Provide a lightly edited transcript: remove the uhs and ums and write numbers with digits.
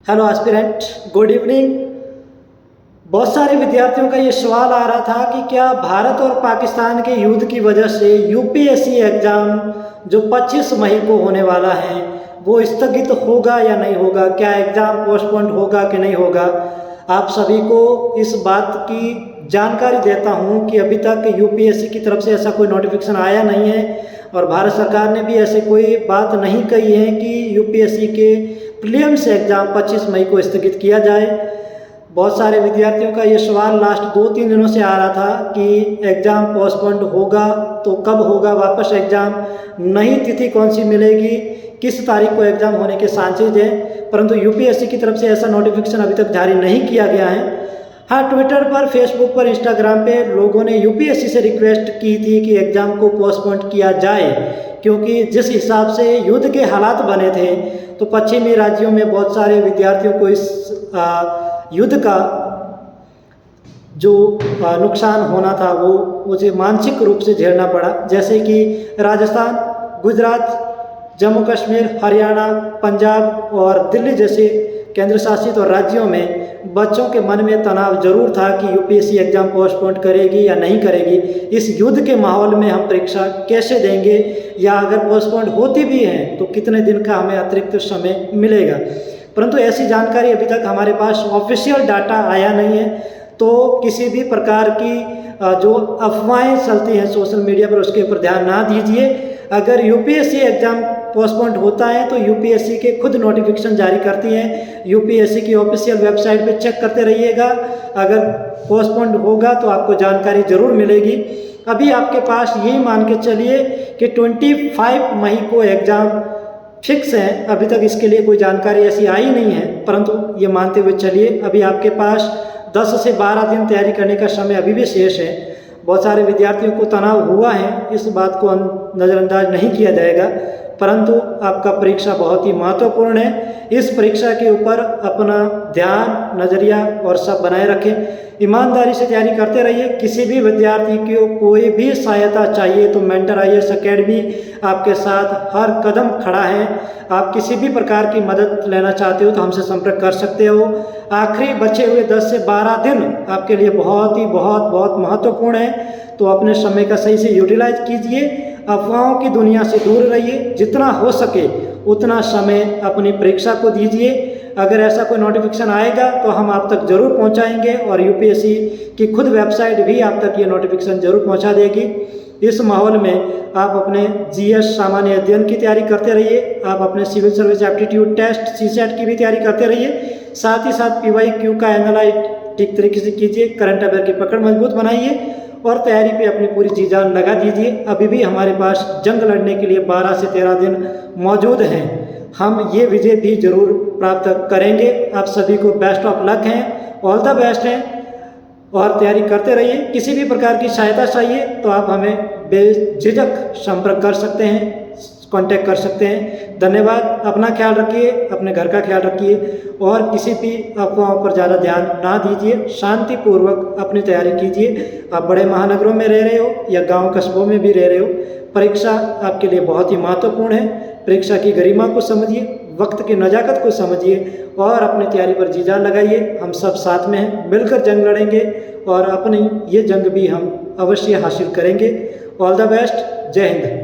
Hello aspirant, good evening. बहुत सारे विद्यार्थियों का ये सवाल आ रहा था कि क्या भारत और पाकिस्तान के युद्ध की वजह से यूपीएससी एग्ज़ाम जो 25 मई को होने वाला है वो स्थगित होगा या नहीं होगा, क्या एग्ज़ाम पोस्टपोन होगा कि नहीं होगा। आप सभी को इस बात की जानकारी देता हूँ कि अभी तक यूपीएससी की तरफ से ऐसा कोई नोटिफिकेशन आया नहीं है और भारत सरकार ने भी ऐसे कोई बात नहीं कही है कि यूपीएससी के प्रीलिम्स एग्ज़ाम 25 मई को स्थगित किया जाए। बहुत सारे विद्यार्थियों का ये सवाल लास्ट 2-3 दिनों से आ रहा था कि एग्ज़ाम पोस्टपोन्ड होगा तो कब होगा वापस एग्ज़ाम, नई तिथि कौन सी मिलेगी, किस तारीख को एग्ज़ाम होने के चांसेज हैं। परंतु यूपीएससी की तरफ से ऐसा नोटिफिकेशन अभी तक जारी नहीं किया गया है। हाँ, ट्विटर पर, फेसबुक पर, इंस्टाग्राम पे लोगों ने यूपीएससी से रिक्वेस्ट की थी कि एग्ज़ाम को पोस्टपोन्ड किया जाए, क्योंकि जिस हिसाब से युद्ध के हालात बने थे तो पश्चिमी राज्यों में बहुत सारे विद्यार्थियों को इस युद्ध का जो नुकसान होना था वो मुझे मानसिक रूप से झेलना पड़ा। जैसे कि राजस्थान, गुजरात, जम्मू कश्मीर, हरियाणा, पंजाब और दिल्ली जैसे केंद्र शासित और राज्यों में बच्चों के मन में तनाव जरूर था कि यूपीएससी एग्ज़ाम पोस्टपोन करेगी या नहीं करेगी। इस युद्ध के माहौल में हम परीक्षा कैसे देंगे, या अगर पोस्टपोन होती भी है तो कितने दिन का हमें अतिरिक्त समय मिलेगा। परंतु ऐसी जानकारी अभी तक हमारे पास ऑफिशियल डाटा आया नहीं है, तो किसी भी प्रकार की जो अफवाहें चलती हैं सोशल मीडिया पर उसके ऊपर ध्यान ना दीजिए। अगर यूपीएससी एग्ज़ाम पोस्टपोन्ड होता है तो यूपीएससी के खुद नोटिफिकेशन जारी करती हैं, यूपीएससी की ऑफिशियल वेबसाइट पे चेक करते रहिएगा। अगर पोस्टपोन्ड होगा तो आपको जानकारी ज़रूर मिलेगी। अभी आपके पास यही मान के चलिए कि 25 मई को एग्ज़ाम फिक्स है। अभी तक इसके लिए कोई जानकारी ऐसी आई नहीं है, परंतु ये मानते हुए चलिए अभी आपके पास 10 से 12 दिन तैयारी करने का समय अभी भी शेष है। बहुत सारे विद्यार्थियों को तनाव हुआ है, इस बात को नज़रअंदाज नहीं किया जाएगा, परंतु आपका परीक्षा बहुत ही महत्वपूर्ण है। इस परीक्षा के ऊपर अपना ध्यान, नज़रिया और सब बनाए रखें। ईमानदारी से तैयारी करते रहिए। किसी भी विद्यार्थी को कोई भी सहायता चाहिए तो मेंटर आईएएस एकेडमी आपके साथ हर कदम खड़ा है। आप किसी भी प्रकार की मदद लेना चाहते हो तो हमसे संपर्क कर सकते हो। आखिरी बचे हुए 10 से 12 दिन आपके लिए बहुत महत्वपूर्ण है, तो अपने समय का सही से यूटिलाइज कीजिए। अफवाहों की दुनिया से दूर रहिए, जितना हो सके उतना समय अपनी परीक्षा को दीजिए। अगर ऐसा कोई नोटिफिकेशन आएगा तो हम आप तक ज़रूर पहुंचाएंगे और यूपीएससी की खुद वेबसाइट भी आप तक ये नोटिफिकेशन ज़रूर पहुंचा देगी। इस माहौल में आप अपने जीएस सामान्य अध्ययन की तैयारी करते रहिए, आप अपने civil service aptitude test CSAT की भी तैयारी करते रहिए। साथ ही साथ पीवाईक्यू का एनालाइज ठीक तरीके से कीजिए, करंट अफेयर की पकड़ मजबूत बनाइए और तैयारी पे अपनी पूरी जी जान लगा दीजिए। अभी भी हमारे पास जंग लड़ने के लिए 12 से 13 दिन मौजूद हैं। हम ये विजय भी जरूर प्राप्त करेंगे। आप सभी को बेस्ट ऑफ लक हैं, ऑल द बेस्ट हैं और तैयारी करते रहिए। किसी भी प्रकार की सहायता चाहिए तो आप हमें बेझिझक संपर्क कर सकते हैं, कांटेक्ट कर सकते हैं। धन्यवाद। अपना ख्याल रखिए, अपने घर का ख्याल रखिए और किसी भी अफवाहों पर ज़्यादा ध्यान ना दीजिए। शांतिपूर्वक अपनी तैयारी कीजिए। आप बड़े महानगरों में रह रहे हो या गांव कस्बों में भी रह रहे हो, परीक्षा आपके लिए बहुत ही महत्वपूर्ण है। परीक्षा की गरिमा को समझिए, वक्त की नज़ाकत को समझिए और अपनी तैयारी पर जी जान लगाइए। हम सब साथ में हैं, मिलकर जंग लड़ेंगे और अपनी ये जंग भी हम अवश्य हासिल करेंगे। All the best. जय हिंद।